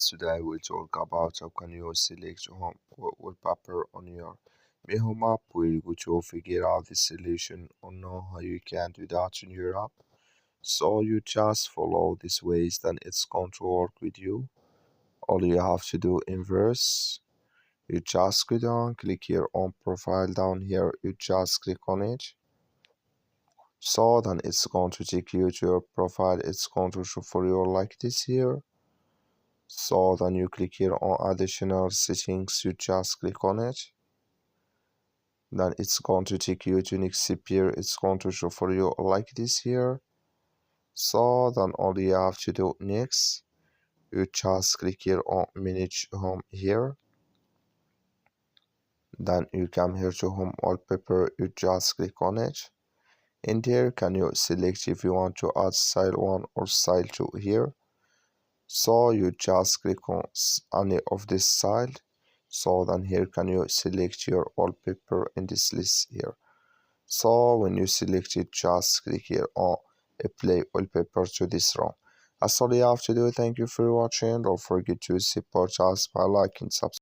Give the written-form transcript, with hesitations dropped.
Today we'll talk about how can you select home wallpaper on your Mi Home app. We're going to figure out the solution or know how you can do that in your app. So you just follow these ways, then it's going to work with you. All you have to do inverse. You just go down, click here on profile down here. You just click on it. So then it's going to take you to your profile. It's going to show for you like this here. So then you click here on additional settings, you just click on it. Then it's going to take you to next here. It's going to show for you like this here. So then all you have to do next, you just click here on manage home here. Then you come here to home wallpaper, you just click on it. And here can you select if you want to add style 1 or style 2 here. So you just click on any of this style. So then here can you select your wallpaper in this list here. So when you select it, just click here on apply wallpaper to this room. That's all you have to do. Thank you for watching. Don't forget to support us by liking, subscribe.